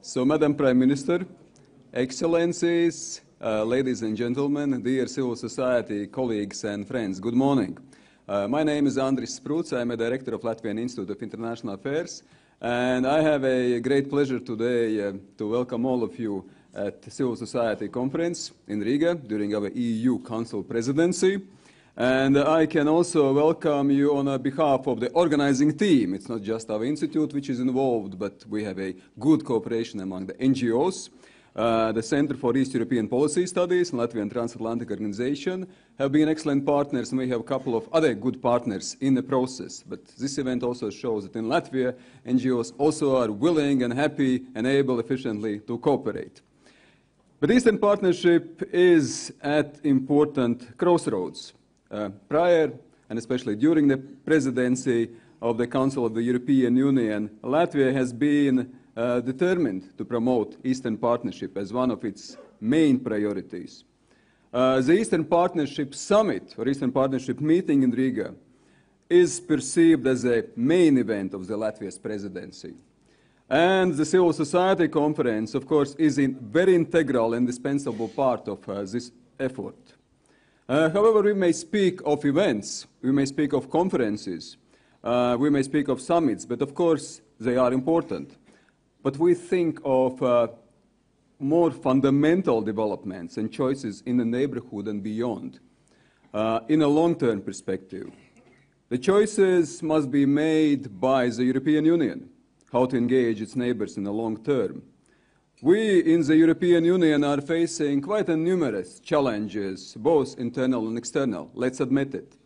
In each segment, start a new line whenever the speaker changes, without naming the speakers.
So, Madam Prime Minister, Excellencies, ladies and gentlemen, dear civil society colleagues and friends, good morning. My name is Andris Spruts. I'm a director of Latvian Institute of International Affairs, and I have a great pleasure today to welcome all of you at the Civil Society Conference in Riga during our EU Council presidency. And I can also welcome you on behalf of the organizing team. It's not just our institute which is involved, but we have a good cooperation among the NGOs. The Center for East European Policy Studies and Latvian Transatlantic Organization have been excellent partners, and we have a couple of other good partners in the process. But this event also shows that in Latvia, NGOs also are willing and happy and able efficiently to cooperate. But Eastern Partnership is at important crossroads. Prior, and especially during the presidency of the Council of the European Union, Latvia has been determined to promote Eastern Partnership as one of its main priorities. The Eastern Partnership Summit, or Eastern Partnership meeting in Riga, is perceived as a main event of the Latvia's presidency. And the Civil Society Conference, of course, is a very integral and indispensable part of this effort. However, we may speak of events, we may speak of conferences, we may speak of summits, but of course they are important. But we think of more fundamental developments and choices in the neighborhood and beyond, in a long-term perspective. The choices must be made by the European Union, how to engage its neighbors in the long term. We in the European Union are facing quite numerous challenges, both internal and external, let's admit it.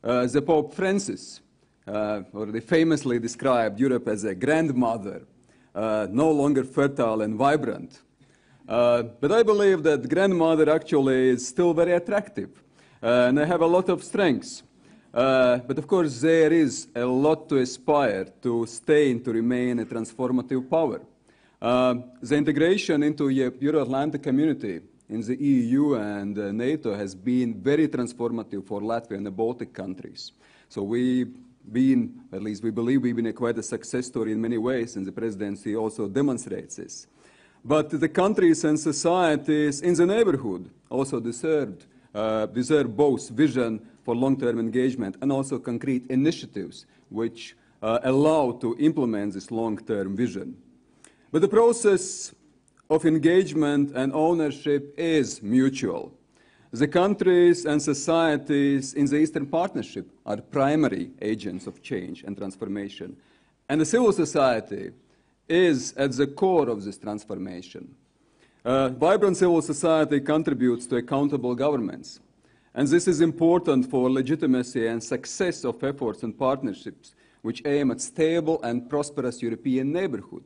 The Pope Francis already famously described Europe as a grandmother, no longer fertile and vibrant. But I believe that grandmother actually is still very attractive, and I have a lot of strengths. But of course there is a lot to aspire to stay and to remain a transformative power. The integration into the Euro-Atlantic community in the EU and NATO has been very transformative for Latvia and the Baltic countries. So we've been, at least we believe we've been quite a success story in many ways, and the presidency also demonstrates this. But the countries and societies in the neighborhood also deserve both vision for long-term engagement and also concrete initiatives which allow to implement this long-term vision. But the process of engagement and ownership is mutual. The countries and societies in the Eastern Partnership are primary agents of change and transformation, and the civil society is at the core of this transformation. Vibrant civil society contributes to accountable governments, and this is important for legitimacy and success of efforts and partnerships which aim at stable and prosperous European neighborhood.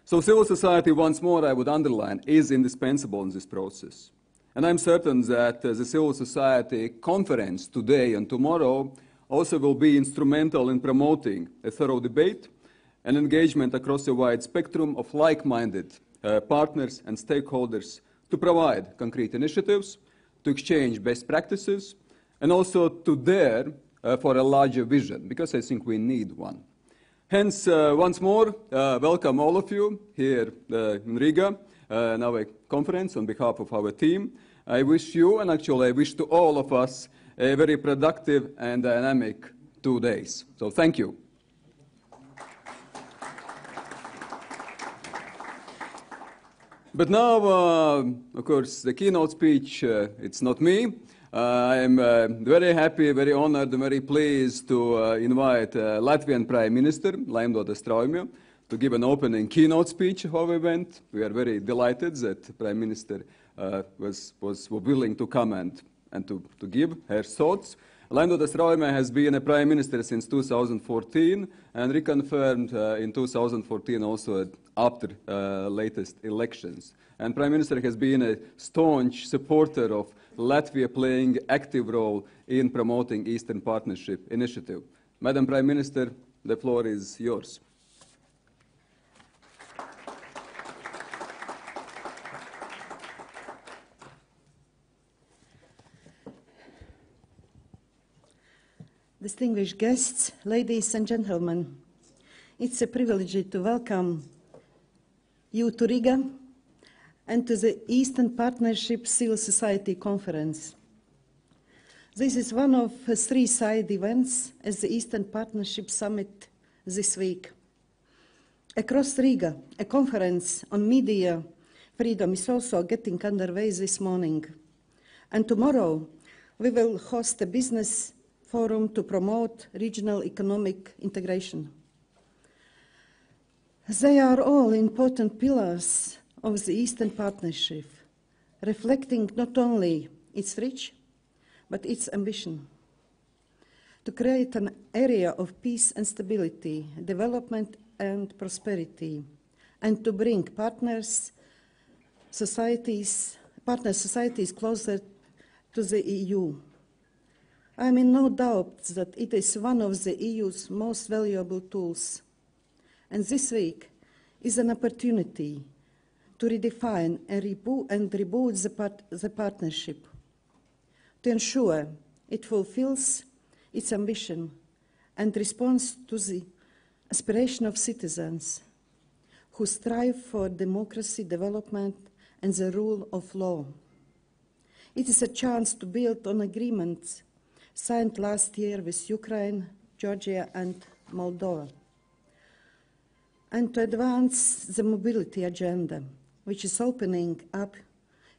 So civil society, once more I would underline, is indispensable in this process. And I'm certain that the Civil Society Conference today and tomorrow also will be instrumental in promoting a thorough debate and engagement across a wide spectrum of like-minded partners and stakeholders to provide concrete initiatives, to exchange best practices, and also to dare for a larger vision, because I think we need one. Hence, once more, welcome all of you here in Riga, in our conference on behalf of our team. I wish you, and actually I wish to all of us, a very productive and dynamic 2 days. So thank you. But now, of course, the keynote speech, it's not me. I'm very happy, very honored, and very pleased to invite Latvian Prime Minister, Laimdotas Straujme, to give an opening keynote speech of our event. We are very delighted that the Prime Minister was willing to comment and to give her thoughts. Laimdotas Straujme has been a Prime Minister since 2014 and reconfirmed in 2014 also after latest elections. And Prime Minister has been a staunch supporter of Latvia playing active role in promoting Eastern Partnership initiative. Madam Prime Minister, the floor is yours.
Distinguished guests, ladies and gentlemen, it's a privilege to welcome you to Riga and to the Eastern Partnership Civil Society Conference. This is one of 3 side events at the Eastern Partnership Summit this week. Across Riga, a conference on media freedom is also getting underway this morning. And tomorrow, we will host a business forum to promote regional economic integration. They are all important pillars of the Eastern Partnership, reflecting not only its reach, but its ambition to create an area of peace and stability, development and prosperity, and to bring partner societies closer to the EU. I am in no doubt that it is one of the EU's most valuable tools. And this week is an opportunity to redefine and reboot the partnership, to ensure it fulfills its ambition and responds to the aspiration of citizens who strive for democracy, development, and the rule of law. It is a chance to build on agreements signed last year with Ukraine, Georgia, and Moldova, and to advance the mobility agenda, which is opening up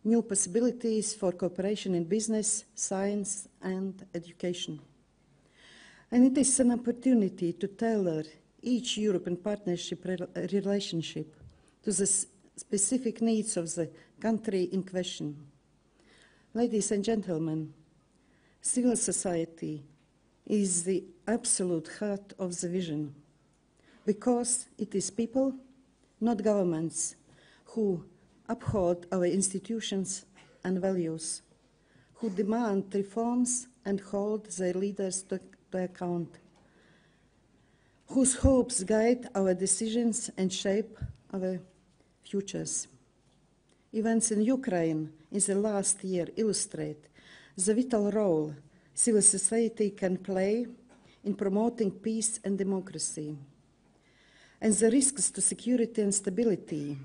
new possibilities for cooperation in business, science, and education. And it is an opportunity to tailor each European partnership relationship to the specific needs of the country in question. Ladies and gentlemen, civil society is the absolute heart of the vision, because it is people, not governments, who uphold our institutions and values, who demand reforms and hold their leaders to account, whose hopes guide our decisions and shape our futures. Events in Ukraine in the last year illustrate the vital role civil society can play in promoting peace and democracy, and the risks to security and stability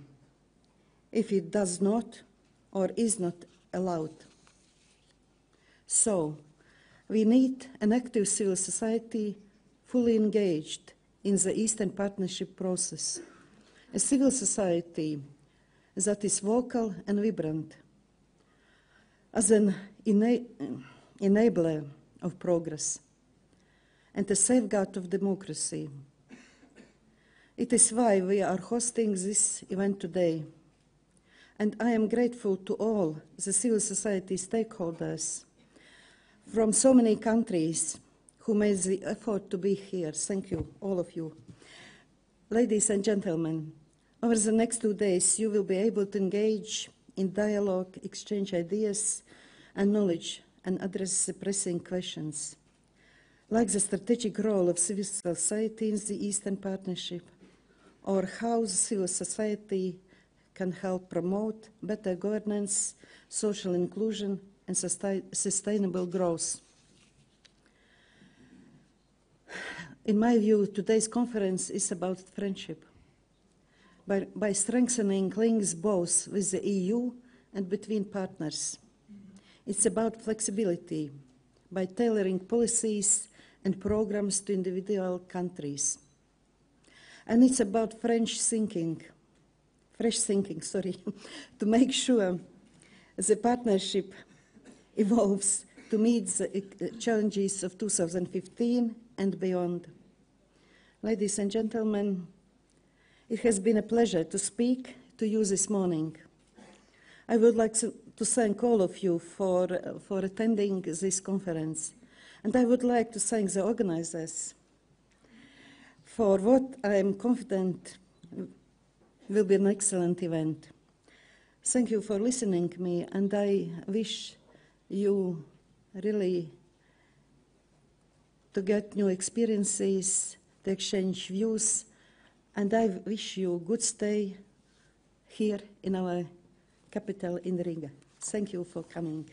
if it does not or is not allowed. So, we need an active civil society fully engaged in the Eastern Partnership process, a civil society that is vocal and vibrant, as an enabler of progress and a safeguard of democracy. It is why we are hosting this event today, and I am grateful to all the civil society stakeholders from so many countries who made the effort to be here. Thank you, all of you. Ladies and gentlemen, over the next 2 days, you will be able to engage in dialogue, exchange ideas and knowledge, and address the pressing questions, like the strategic role of civil society in the Eastern Partnership, or how the civil society can help promote better governance, social inclusion, and sustainable growth. In my view, today's conference is about friendship. By strengthening links both with the EU and between partners. It's about flexibility, by tailoring policies and programs to individual countries. And it's about fresh thinking, to make sure the partnership evolves to meet the challenges of 2015 and beyond. Ladies and gentlemen, it has been a pleasure to speak to you this morning. I would like to thank all of you for attending this conference. And I would like to thank the organizers for what I am confident will be an excellent event. Thank you for listening to me, and I wish you really to get new experiences, to exchange views, and I wish you a good stay here in our capital in Riga. Thank you for coming.